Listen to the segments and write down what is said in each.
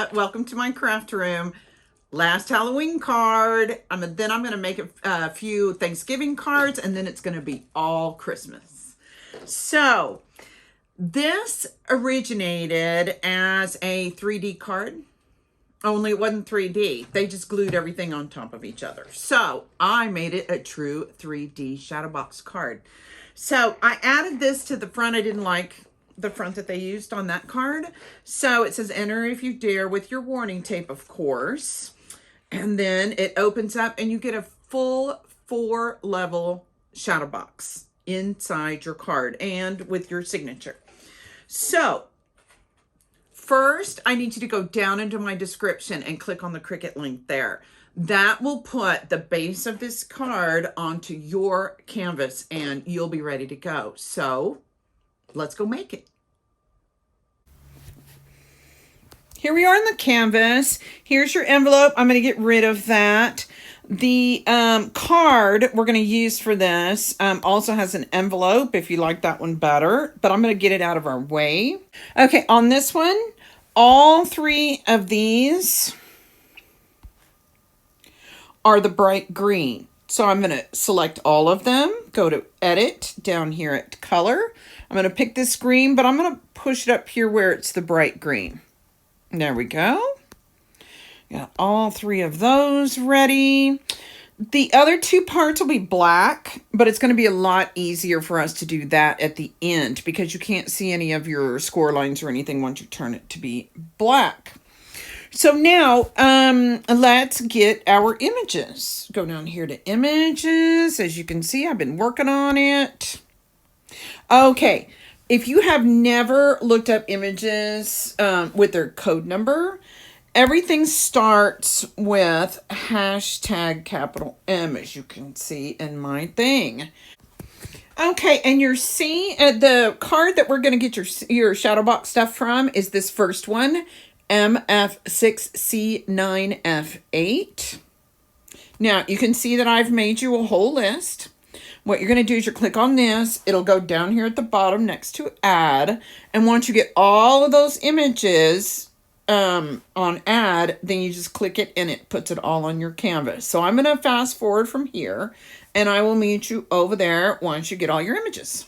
Lisa. Welcome to my craft room. Last Halloween card. Then I'm going to make a few Thanksgiving cards, and then it's going to be all Christmas. So this originated as a 3D card. Only it wasn't 3D. They just glued everything on top of each other. So I made it a true 3D Shadowbox card. So I added this to the front. I didn't like the front that they used on that card. So it says, enter if you dare, with your warning tape, of course. And then it opens up and you get a full 4-level shadow box inside your card and with your signature. So first, I need you to go down into my description and click on the Cricut link there. That will put the base of this card onto your canvas and you'll be ready to go. So let's go make it. Here we are in the canvas. Here's your envelope. I'm going to get rid of that. The card we're going to use for this also has an envelope if you like that one better, but I'm going to get it out of our way. Okay, on this one, all 3 of these are the bright green. So I'm going to select all of them, go to edit down here at color. I'm going to pick this green, but I'm going to push it up here where it's the bright green. There we go. Got all 3 of those ready. The other 2 parts will be black, but it's going to be a lot easier for us to do that at the end because you can't see any of your score lines or anything once you turn it to be black. So now, let's get our images. Go down here to images. As you can see, I've been working on it. Okay. If you have never looked up images with their code number, everything starts with hashtag capital M, as you can see in my thing. Okay, and you're seeing the card that we're going to get your Shadowbox stuff from is this first one, MF6C9F8. Now, you can see that I've made you a whole list. What you're going to do is you click on this. It'll go down here at the bottom next to add. And once you get all of those images on add, then you just click it and it puts it all on your canvas. So I'm going to fast forward from here and I will meet you over there once you get all your images.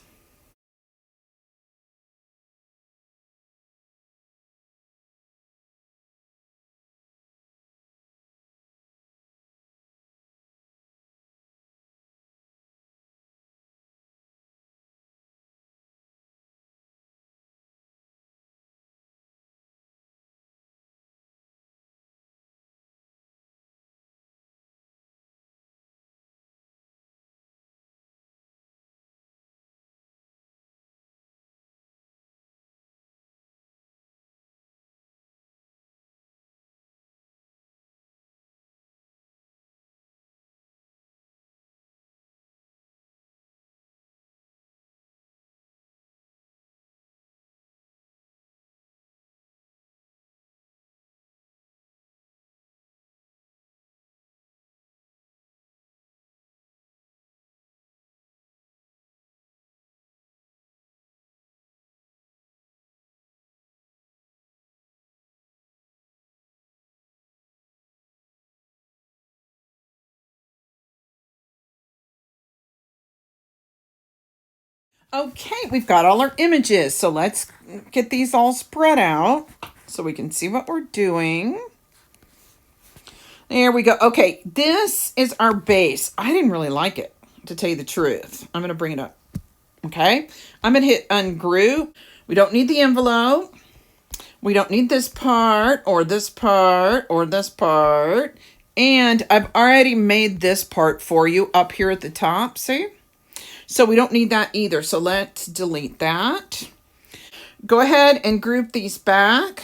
Okay, we've got all our images. So let's get these all spread out so we can see what we're doing. There we go. Okay, this is our base. I didn't really like it, to tell you the truth. I'm going to bring it up. Okay, I'm going to hit ungroup. We don't need the envelope. We don't need this part or this part or this part. And I've already made this part for you up here at the top, see? So we don't need that either. So let's delete that. Go ahead and group these back.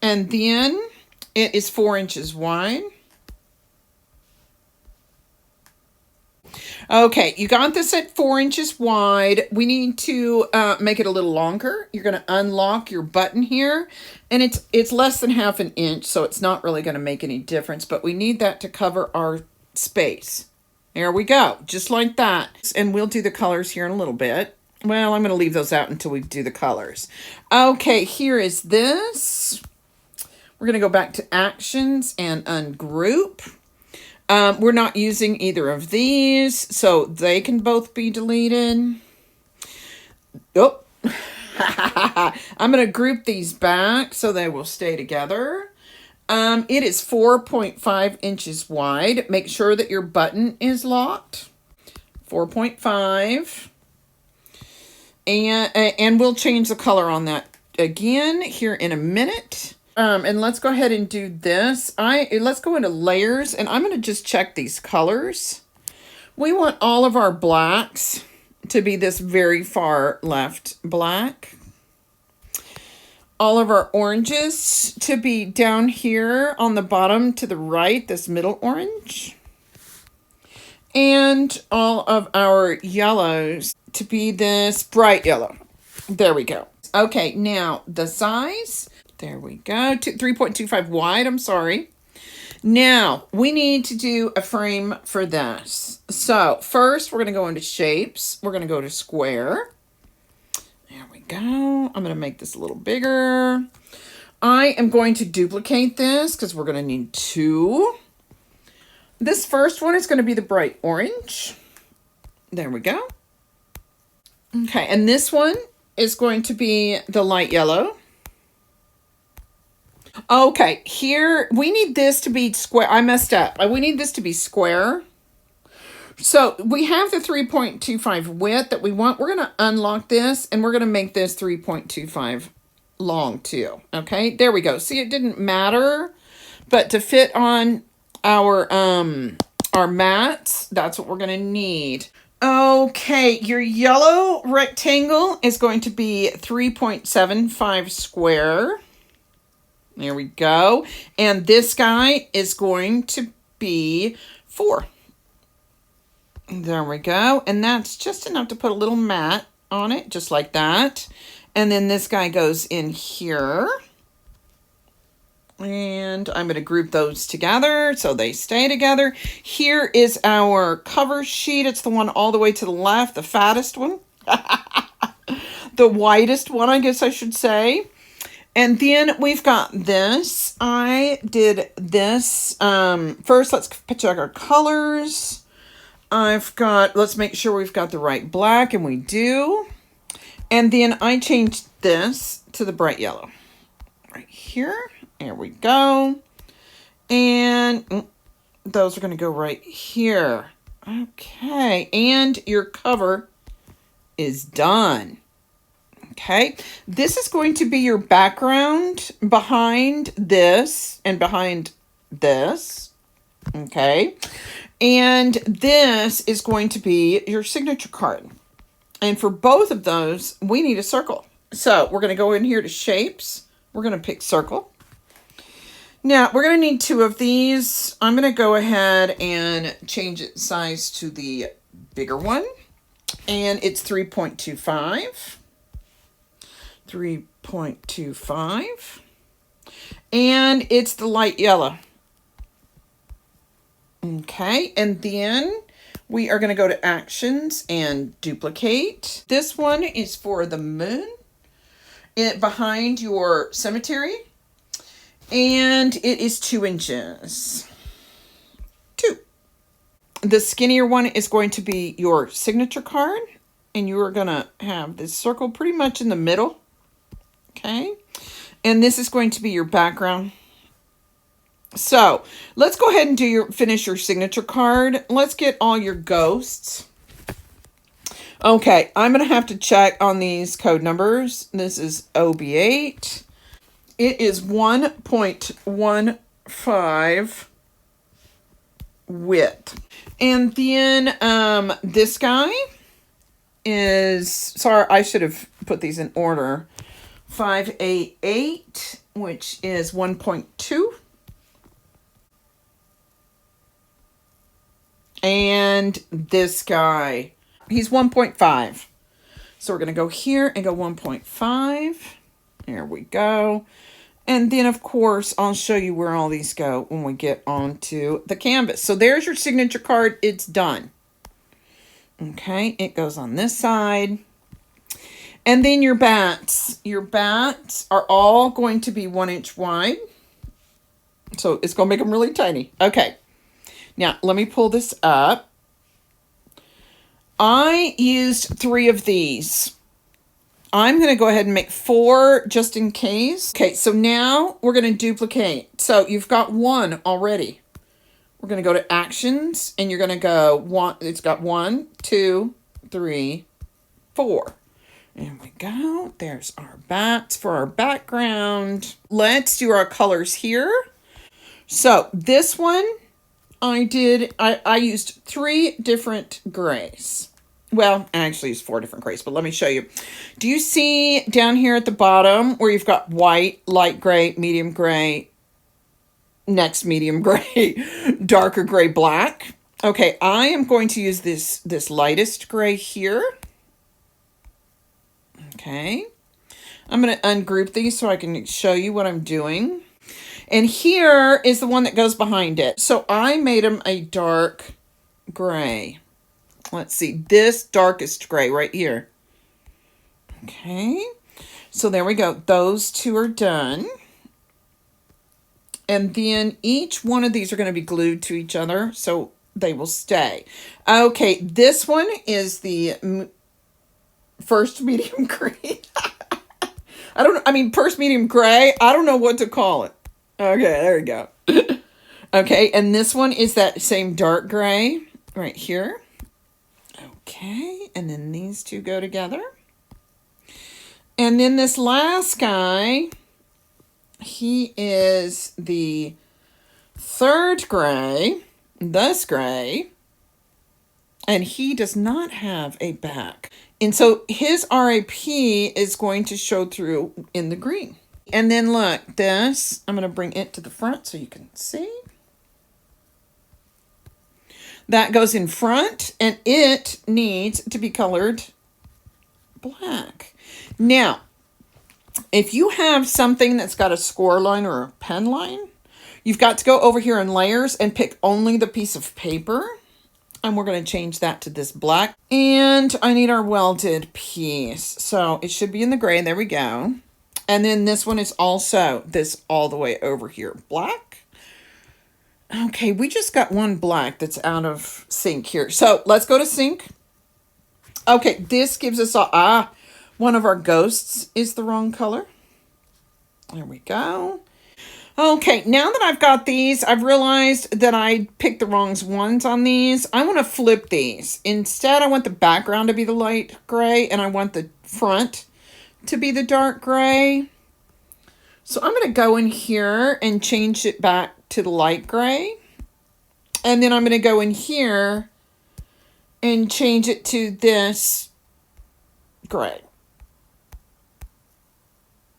And then it is 4 inches wide. Okay, you got this at 4 inches wide. We need to make it a little longer. You're going to unlock your button here. And it's less than 1/2 inch, so it's not really going to make any difference. But we need that to cover our space. There we go, just like that. And we'll do the colors here in a little bit. Well, I'm going to leave those out until we do the colors. Okay, here is this. We're going to go back to actions and ungroup. We're not using either of these, so they can both be deleted. Oh, I'm going to group these back so they will stay together. It is 4.5 inches wide. Make sure that your button is locked. 4.5. And we'll change the color on that again here in a minute. And let's go ahead and do this. Let's go into layers, and I'm going to just check these colors. We want all of our blacks to be this very far left black. All of our oranges to be down here on the bottom to the right, this middle orange. And all of our yellows to be this bright yellow. There we go. Okay, now the size. There we go. 3.25 wide, I'm sorry. Now, we need to do a frame for this. So, first, we're going to go into shapes. We're going to go to square. There we go. I'm going to make this a little bigger. I am going to duplicate this because we're going to need 2. This first one is going to be the bright orange. There we go. Okay, and this one is going to be the light yellow. Okay, here, we need this to be square. I messed up. We need this to be square. So, we have the 3.25 width that we want. We're going to unlock this, and we're going to make this 3.25 long, too. Okay, there we go. See, it didn't matter, but to fit on our mats, that's what we're going to need. Okay, your yellow rectangle is going to be 3.75 square. There we go. And this guy is going to be 4. There we go. And that's just enough to put a little mat on it, just like that. And then this guy goes in here. And I'm going to group those together so they stay together. Here is our cover sheet. It's the one all the way to the left, the fattest one. The widest one, I guess I should say. And then we've got this. I did this. First, let's check our colors. Let's make sure we've got the right black, and we do. And then I changed this to the bright yellow. Right here. There we go. And those are going to go right here. Okay. And your cover is done. Okay, this is going to be your background behind this and behind this. Okay, and this is going to be your signature card. And for both of those, we need a circle. So we're going to go in here to shapes. We're going to pick circle. Now we're going to need 2 of these. I'm going to go ahead and change its size to the bigger one. And it's 3.25. 3.25, and it's the light yellow. Okay, and then we are going to go to actions and duplicate. This one is for the moon behind your cemetery, and it is 2 inches. 2. The skinnier one is going to be your signature card, and you are going to have this circle pretty much in the middle. Okay, and this is going to be your background. So let's go ahead and finish your signature card. Let's get all your ghosts. Okay, I'm going to have to check on these code numbers. This is OB8. It is 1.15 width. And then this guy is, sorry, I should have put these in order. 588, which is 1.2. And this guy, he's 1.5. So we're going to go here and go 1.5. There we go. And then, of course, I'll show you where all these go when we get onto the canvas. So there's your signature card. It's done. Okay, it goes on this side. And then your bats. Your bats are all going to be 1 inch wide. So it's going to make them really tiny. Okay. Now, let me pull this up. I used 3 of these. I'm going to go ahead and make 4 just in case. Okay, so now we're going to duplicate. So you've got 1 already. We're going to go to actions and you're going to go 1. It's got 1, 2, 3, 4. There we go. There's our bats for our background. Let's do our colors here. So this one I used 3 different grays. Well, I actually used 4 different grays, but let me show you. Do you see down here at the bottom where you've got white, light gray, medium gray, next medium gray, darker gray, black? Okay, I am going to use this lightest gray here. Okay. I'm going to ungroup these so I can show you what I'm doing. And here is the one that goes behind it. So I made them a dark gray. Let's see, this darkest gray right here. Okay, so there we go. Those 2 are done. And then each one of these are going to be glued to each other, so they will stay. Okay, this one is the first medium green. First medium gray. I don't know what to call it. Okay, there we go. Okay, and this one is that same dark gray right here. Okay, and then these 2 go together. And then this last guy, he is the 3rd gray, this gray, and he does not have a back. And so his RAP is going to show through in the green. And then look, this, I'm going to bring it to the front so you can see. That goes in front, and it needs to be colored black. Now, if you have something that's got a score line or a pen line, you've got to go over here in layers and pick only the piece of paper. And we're going to change that to this black. And I need our welded piece. So it should be in the gray. There we go. And then this one is also this all the way over here. Black. Okay, we just got one black that's out of sync here. So let's go to sync. Okay, this gives us one of our ghosts is the wrong color. There we go. Okay, now that I've got these, I've realized that I picked the wrong ones on these. I want to flip these. Instead, I want the background to be the light gray, and I want the front to be the dark gray. So I'm going to go in here and change it back to the light gray. And then I'm going to go in here and change it to this gray.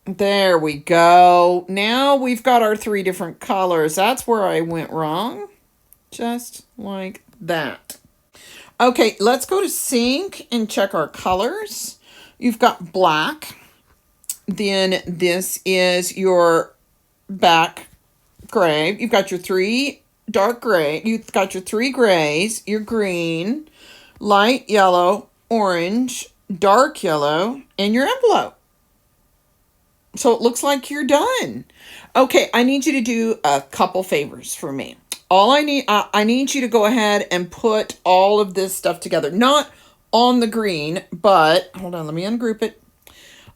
There we go. Now we've got our 3 different colors. That's where I went wrong. Just like that. Okay, let's go to sync and check our colors. You've got black. Then this is your back gray. You've got your 3 dark gray. You've got your 3 grays, your green, light yellow, orange, dark yellow, and your envelope. So it looks like you're done. Okay, I need you to do a couple favors for me. I need you to go ahead and put all of this stuff together. Not on the green, but hold on, let me ungroup it.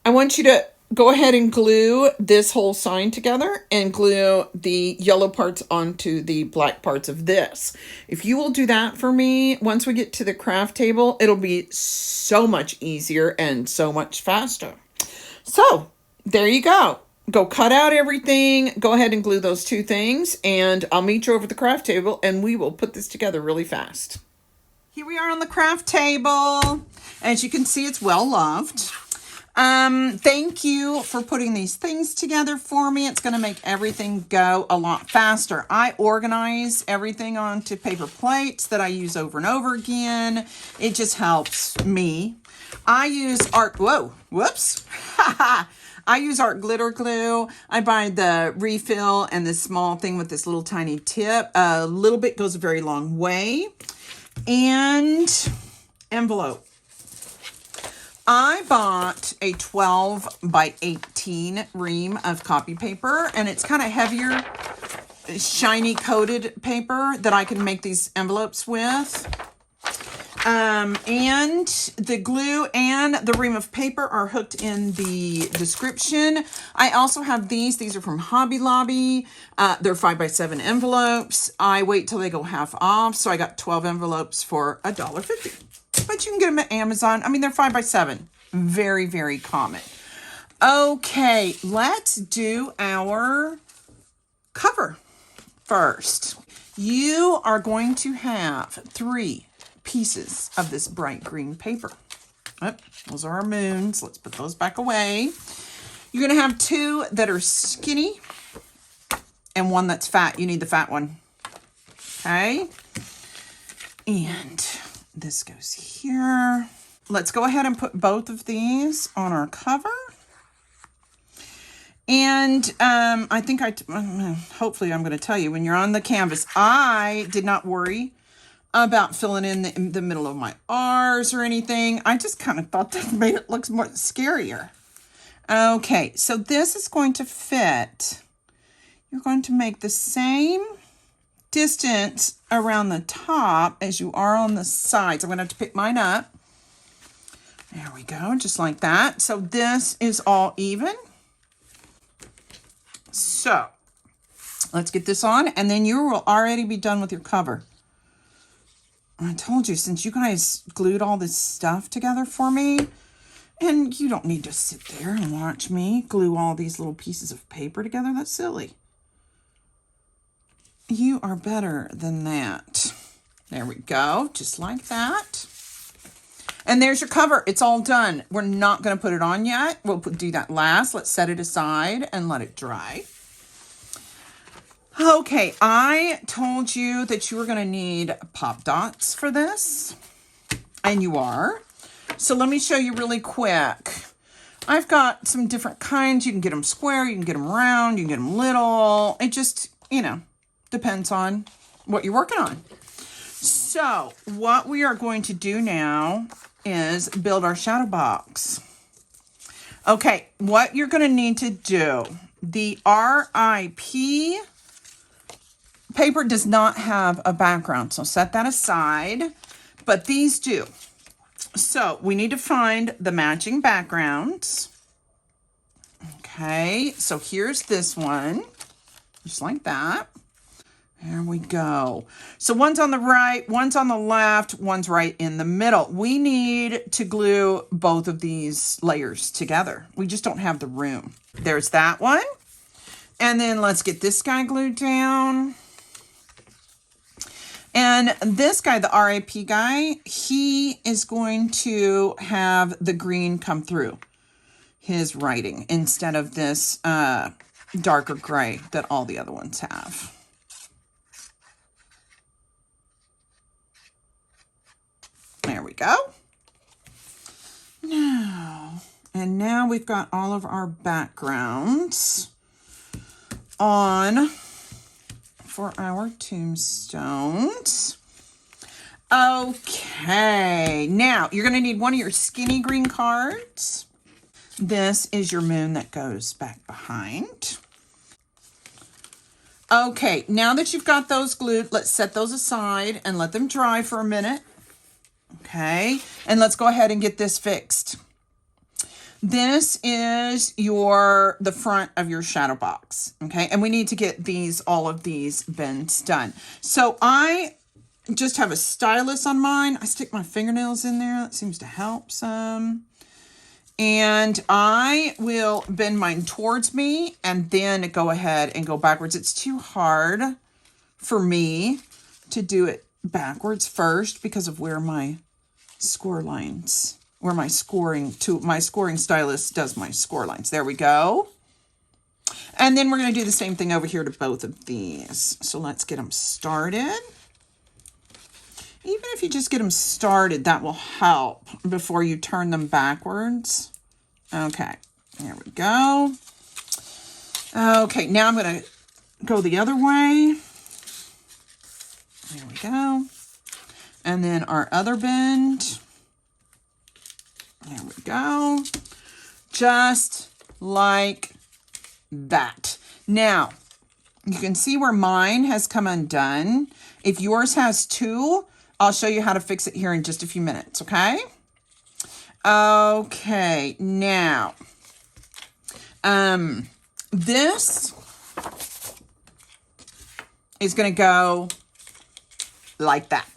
I want you to go ahead and glue this whole sign together and glue the yellow parts onto the black parts of this. If you will do that for me, once we get to the craft table, it'll be so much easier and so much faster. So there you go. Go cut out everything. Go ahead and glue those 2 things, and I'll meet you over at the craft table, and we will put this together really fast. Here we are on the craft table. As you can see, it's well loved. Thank you for putting these things together for me. It's going to make everything go a lot faster. I organize everything onto paper plates that I use over and over again. It just helps me. I use art, whoops. I use art glitter glue. I buy the refill and the small thing with this little tiny tip. A little bit goes a very long way. And envelope. I bought a 12 by 18 ream of copy paper, and it's kind of heavier shiny coated paper that I can make these envelopes with. And the glue and the ream of paper are hooked in the description. I also have these. These are from Hobby Lobby. They're 5x7 envelopes. I wait till they go half off. So I got 12 envelopes for $1.50. But you can get them at Amazon. I mean, they're 5x7. Very, very common. Okay, let's do our cover first. You are going to have 3 pieces of this bright green paper. Oh, those are our moons. Let's put those back away. You're going to have 2 that are skinny and 1 that's fat. You need the fat one. Okay. And this goes here. Let's go ahead and put both of these on our cover. And I think hopefully I'm going to tell you, when you're on the canvas, I did not worry about filling in the middle of my R's or anything. I just kind of thought that made it look more scarier. Okay, so this is going to fit. You're going to make the same distance around the top as you are on the sides. I'm going to have to pick mine up. There we go, just like that. So this is all even. So let's get this on, and then you will already be done with your cover. I told you, since you guys glued all this stuff together for me, and you don't need to sit there and watch me glue all these little pieces of paper together. That's silly. You are better than that. There we go, just like that. And there's your cover. It's all done. We're not going to put it on yet. We'll do that last. Let's set it aside and let it dry. Okay, I told you that you were going to need pop dots for this, and you are. So let me show you really quick. I've got some different kinds. You can get them square, you can get them round, you can get them little. It just, depends on what you're working on. So what we are going to do now is build our shadow box. Okay, what you're going to need to do, the RIP paper does not have a background, so set that aside, but these do. So we need to find the matching backgrounds. Okay, so here's this one, just like that. There we go. So one's on the right, one's on the left, one's right in the middle. We need to glue both of these layers together. We just don't have the room. There's that one. And then let's get this guy glued down. And this guy, the RIP guy, he is going to have the green come through his writing instead of this darker gray that all the other ones have. There we go. Now we've got all of our backgrounds on for our tombstones. Okay, now you're going to need one of your skinny green cards. This is your moon that goes back behind. Okay, now that you've got those glued, let's set those aside and let them dry for a minute. Okay, and let's go ahead and get this fixed. This is the front of your shadow box. Okay, and we need to get all of these bends done. So I just have a stylus on mine. I stick my fingernails in there. That seems to help some. And I will bend mine towards me and then go ahead and go backwards. It's too hard for me to do it backwards first because of where my score lines, where my scoring stylus does my score lines. There we go. And then we're going to do the same thing over here to both of these. So let's get them started. Even if you just get them started, that will help before you turn them backwards. Okay, there we go. Okay, now I'm going to go the other way. There we go. And then our other bend. There we go. Just like that. Now, You can see where mine has come undone. If yours has too, I'll show you how to fix it here in just a few minutes, okay? Okay, now, this is going to go like that.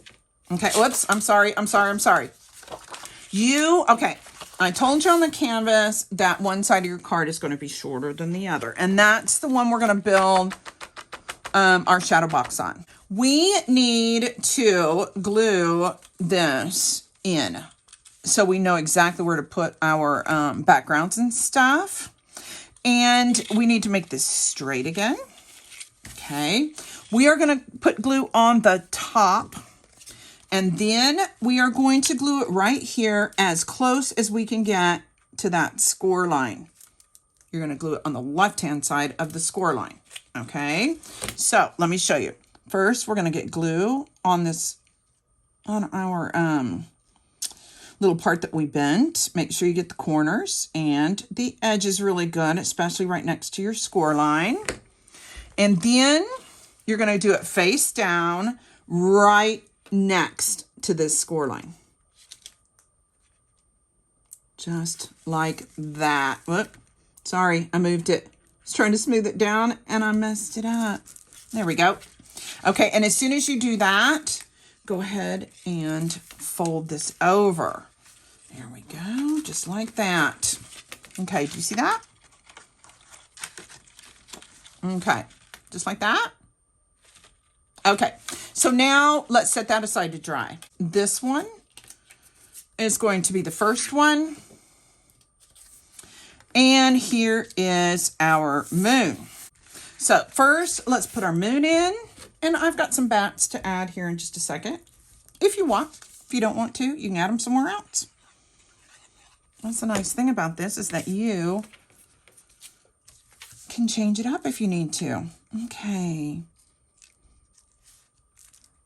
Okay, whoops, I'm sorry. Okay, I told you on the canvas that one side of your card is going to be shorter than the other. And that's the one we're going to build our shadow box on. We need to glue this in so we know exactly where to put our backgrounds and stuff. And we need to make this straight again. Okay, we are going to put glue on the top. And then we are going to glue it right here as close as we can get to that score line. You're going to glue it on the left-hand side of the score line. Okay, so let me show you. First, we're going to get glue on this, on our little part that we bent. Make sure you get the corners and the edges really good, especially right next to your score line. And then you're going to do it face down right next to this score line. Just like that. Whoop. Sorry, I moved it. I was trying to smooth it down and I messed it up. There we go. Okay, and as soon as you do that, go ahead and fold this over. There we go, just like that. Okay, do you see that? Okay, just like that. Okay, so now let's set that aside to dry. This one is going to be the first one. And here is our moon. So first, let's put our moon in. And I've got some bats to add here in just a second. If you want. If you don't want to, you can add them somewhere else. That's the nice thing about this, is that you can change it up if you need to. Okay.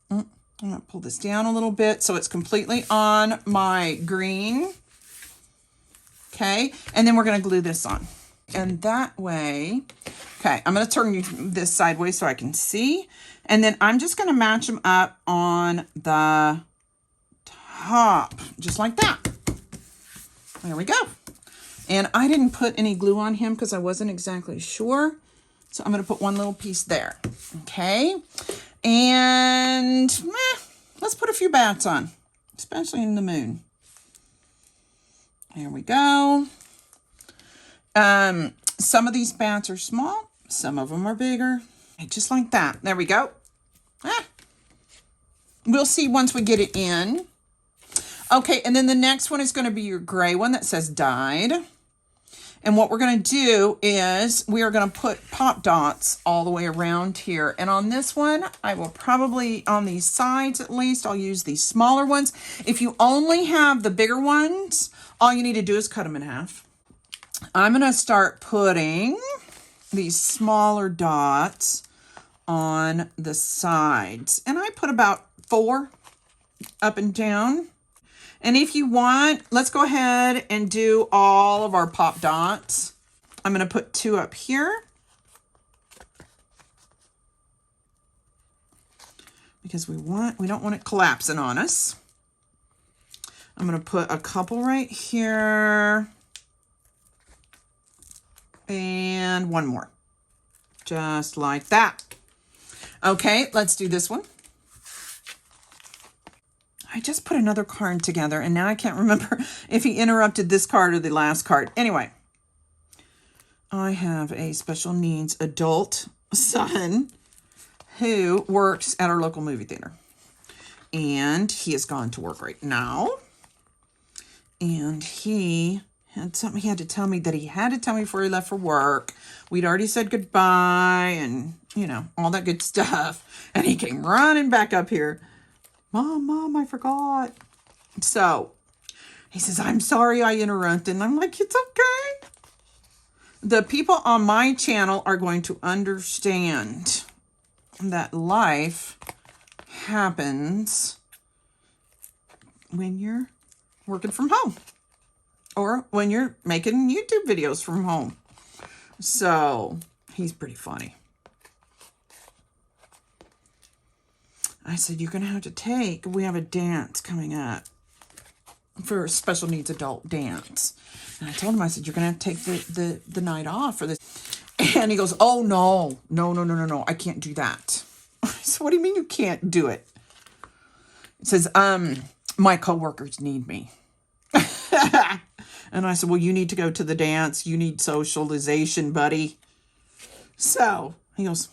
I'm going to pull this down a little bit so it's completely on my green. Okay, and then we're going to glue this on. And that way, okay, I'm going to turn this sideways so I can see. And then I'm just going to match them up on the top, just like that. There we go. And I didn't put any glue on him because I wasn't exactly sure. So I'm going to put one little piece there. Okay. And let's put a few bats on, especially in the moon. There we go. Some of these bats are small. Some of them are bigger. Just like that. There we go. We'll see once we get it in. Okay, and then the next one is going to be your gray one that says dyed. And what we're going to do is we are going to put pop dots all the way around here. And on this one, I will probably, on these sides at least, I'll use these smaller ones. If you only have the bigger ones, all you need to do is cut them in half. I'm going to start putting these smaller dots on the sides. And I put about 4 up and down. And if you want, let's go ahead and do all of our pop dots. I'm going to put 2 up here. Because we don't want it collapsing on us. I'm going to put a couple right here. And 1 more. Just like that. Okay, let's do this one. I just put another card together and now I can't remember if he interrupted this card or the last card. Anyway, I have a special needs adult son who works at our local movie theater. And he has gone to work right now. And he had something he had to tell me that he had to tell me before he left for work. We'd already said goodbye and, you know, all that good stuff. And he came running back up here. Mom, I forgot. So he says, I'm sorry I interrupted. And I'm like, it's okay. The people on my channel are going to understand that life happens when you're working from home or when you're making YouTube videos from home. So he's pretty funny. I said, you're going to have to take, we have a dance coming up for a special needs adult dance. And I told him, I said, you're going to have to take the night off for this. And he goes, oh, no, I can't do that. I said, what do you mean you can't do it? It says, my coworkers need me. And I said, well, you need to go to the dance. You need socialization, buddy. So he goes,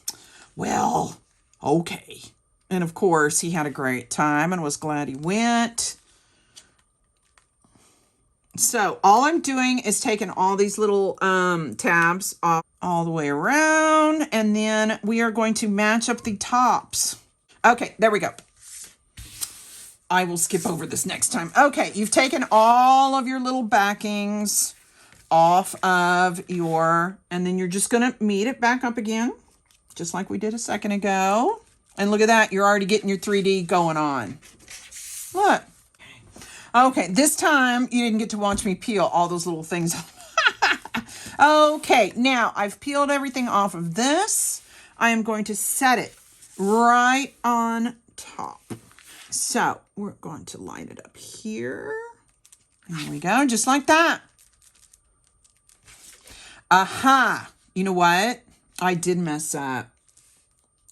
well, okay. And of course, he had a great time and was glad he went. So all I'm doing is taking all these little tabs off all the way around. And then we are going to match up the tops. Okay, there we go. I will skip over this next time. Okay, you've taken all of your little backings off of your, and then you're just going to meet it back up again, just like we did a second ago. And look at that, you're already getting your 3D going on. Look. Okay, this time you didn't get to watch me peel all those little things. Okay, now I've peeled everything off of this. I am going to set it right on top. So we're going to line it up here. There we go, just like that. Aha, you know what? I did mess up.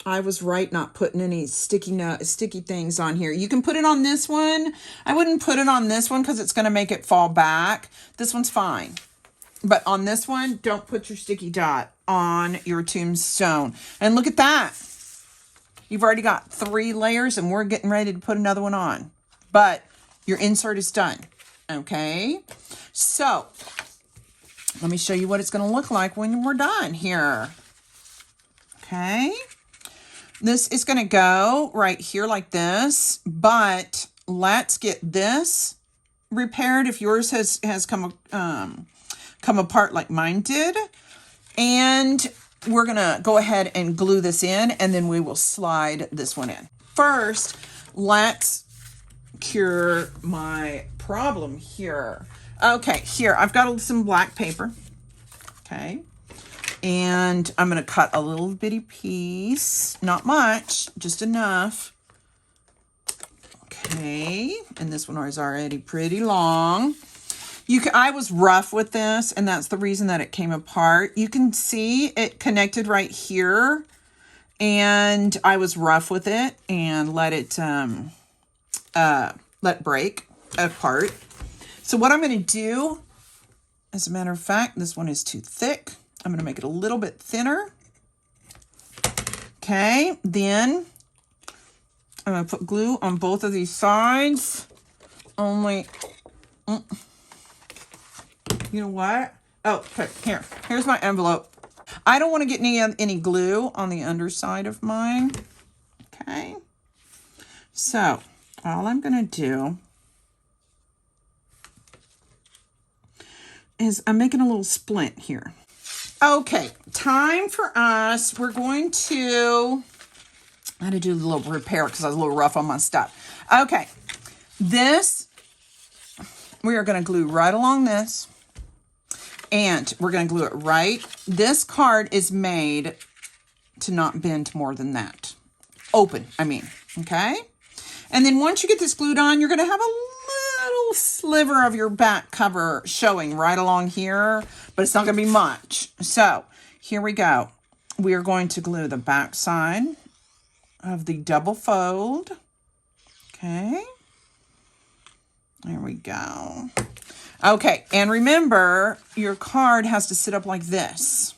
I was right not putting any sticky things on here. You can put it on this one. I wouldn't put it on this one because it's going to make it fall back. This one's fine. But on this one, don't put your sticky dot on your tombstone. And look at that. You've already got 3 layers and we're getting ready to put another one on. But your insert is done. Okay. So let me show you what it's going to look like when we're done here. Okay. This is going to go right here like this, but let's get this repaired if yours has come apart like mine did. And we're going to go ahead and glue this in, and then we will slide this one in. First, let's cure my problem here. Okay, here, I've got some black paper. Okay. And I'm going to cut a little bitty piece. Not much, just enough. Okay. And this one is already pretty long. I was rough with this, and that's the reason that it came apart. You can see it connected right here, and I was rough with it and let it break apart. So what I'm going to do, as a matter of fact, this one is too thick. I'm going to make it a little bit thinner. Okay, then I'm going to put glue on both of these sides. Only, you know what? Oh, okay, here's my envelope. I don't want to get any glue on the underside of mine. Okay, so all I'm going to do is I'm making a little splint here. Okay, time for us. We're going to, I had to do a little repair because I was a little rough on my stuff. Okay, this, we are going to glue right along this. And we're going to glue it right. This card is made to not bend more than that. Open, I mean, okay? And then once you get this glued on, you're going to have a little sliver of your back cover showing right along here, but it's not going to be much. So here we go. We are going to glue the back side of the double fold. Okay. There we go. Okay, and remember, your card has to sit up like this.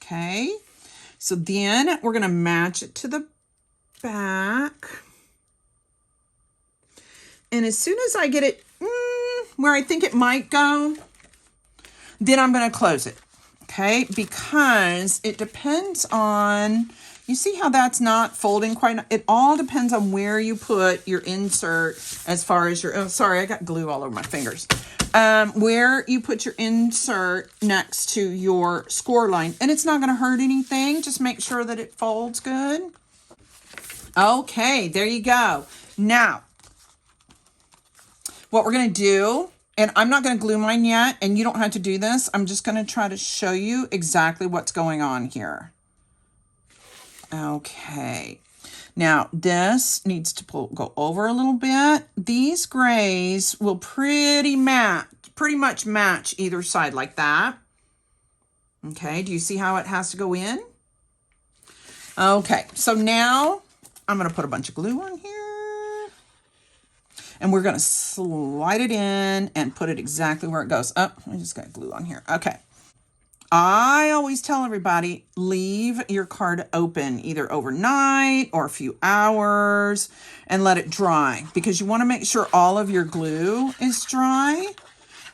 Okay, so then we're going to match it to the back. And as soon as I get it where I think it might go, then I'm going to close it. Okay, because it depends on, you see how that's not folding quite, it all depends on where you put your insert as far as your, oh, sorry, I got glue all over my fingers. Where you put your insert next to your score line. And it's not going to hurt anything. Just make sure that it folds good. Okay, there you go. Now, what we're going to do, and I'm not going to glue mine yet, and you don't have to do this. I'm just going to try to show you exactly what's going on here. Okay. Now this needs to go over a little bit. These grays will pretty much match either side like that. Okay, do you see how it has to go in? Okay, so now I'm going to put a bunch of glue on here. And we're going to slide it in and put it exactly where it goes. Oh, I just got glue on here. Okay. I always tell everybody, leave your card open either overnight or a few hours and let it dry, because you want to make sure all of your glue is dry.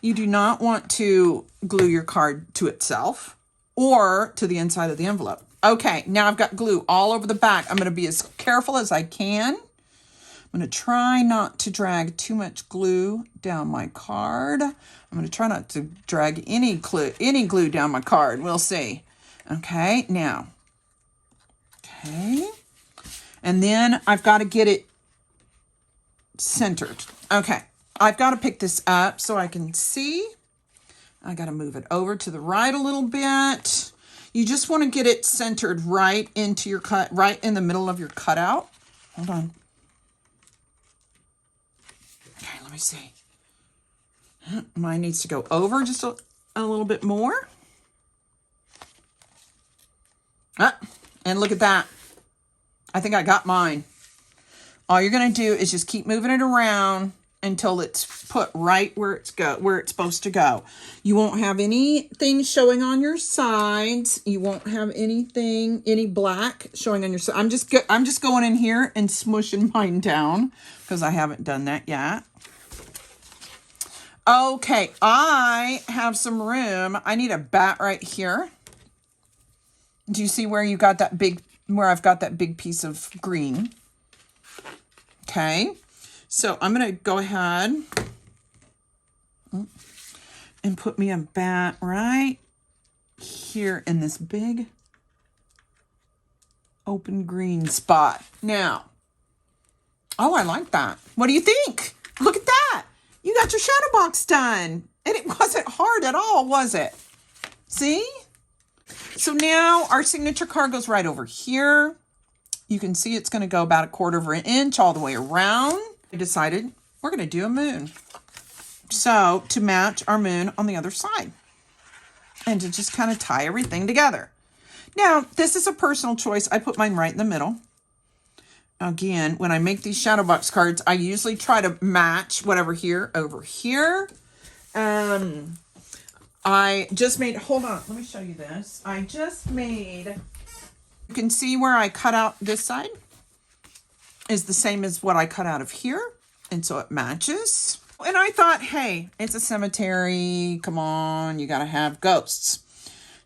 You do not want to glue your card to itself or to the inside of the envelope. Okay, now I've got glue all over the back. I'm going to be as careful as I can. I'm going to try not to drag too much glue down my card. I'm going to try not to drag any glue down my card. We'll see. Okay, now. Okay. And then I've got to get it centered. Okay, I've got to pick this up so I can see. I got to move it over to the right a little bit. You just want to get it centered right into your cut, right in the middle of your cutout. Hold on. Okay, let me see. Mine needs to go over just a little bit more. And look at that. I think I got mine. All you're going to do is just keep moving it around until it's put right where it's supposed to go. You won't have anything showing on your sides. You won't have any black showing on your side. I'm just going in here and smushing mine down because I haven't done that yet. Okay, I have some room. I need a bat right here. Do you see where you got that where I've got that big piece of green? Okay, so I'm going to go ahead and put me a bat right here in this big open green spot. Now, oh, I like that. What do you think? Look at that. You got your shadow box done. And it wasn't hard at all, was it? See? So now our signature card goes right over here. You can see it's going to go about 1/4 of an inch all the way around. I decided we're going to do a moon. So to match our moon on the other side. And to just kind of tie everything together. Now, this is a personal choice. I put mine right in the middle. Again, when I make these Shadowbox cards, I usually try to match whatever here over here. I just made, hold on, let me show you this. I just made, you can see where I cut out this side is the same as what I cut out of here. And so it matches. And I thought, hey, it's a cemetery. Come on, you got to have ghosts.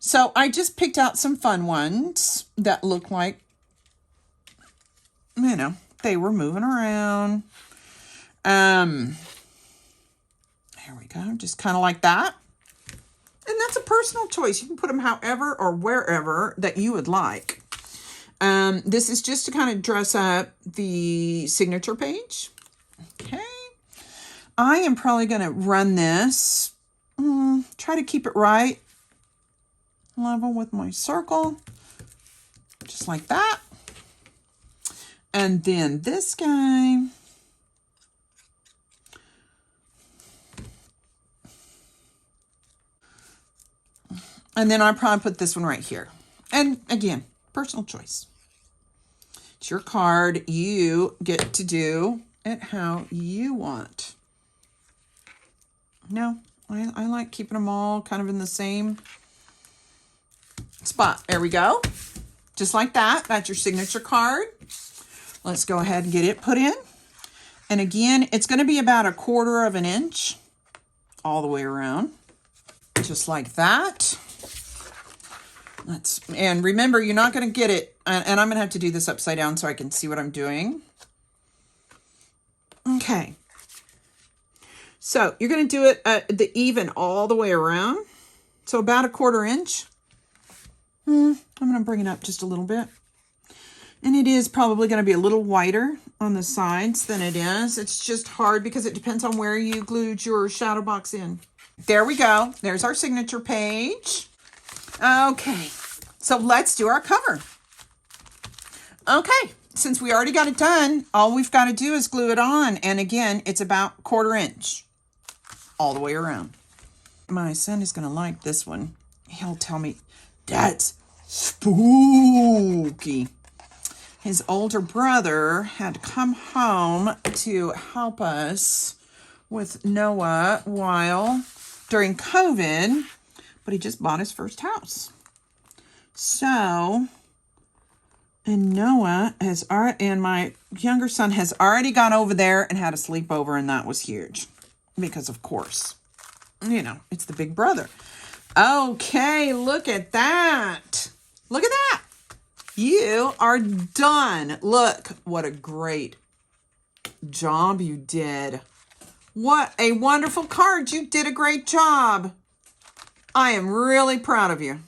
So I just picked out some fun ones that look like, you know, they were moving around. Here we go, just kind of like that. And that's a personal choice. You can put them however or wherever that you would like. This is just to kind of dress up the signature page. Okay. I am probably going to run this. Try to keep it right level with my circle. Just like that. And then this guy. And then I'll probably put this one right here. And again, personal choice. It's your card. You get to do it how you want. No, I like keeping them all kind of in the same spot. There we go. Just like that. That's your signature card. Let's go ahead and get it put in. And again, it's going to be about 1/4 of an inch all the way around. Just like that. And remember, you're not going to get it, and I'm going to have to do this upside down so I can see what I'm doing. Okay. So you're going to do it the even all the way around. So about 1/4 inch. I'm going to bring it up just a little bit. And it is probably going to be a little wider on the sides than it is. It's just hard because it depends on where you glued your shadow box in. There we go. There's our signature page. Okay, so let's do our cover. Okay, since we already got it done, all we've got to do is glue it on. And again, it's about 1/4 inch all the way around. My son is going to like this one. He'll tell me, that's spooky. His older brother had to come home to help us with Noah during COVID, but he just bought his first house. So, and Noah and my younger son has already gone over there and had a sleepover, and that was huge. Because of course, you know, it's the big brother. Okay, look at that. Look at that. You are done. Look, what a great job you did. What a wonderful card. You did a great job. I am really proud of you.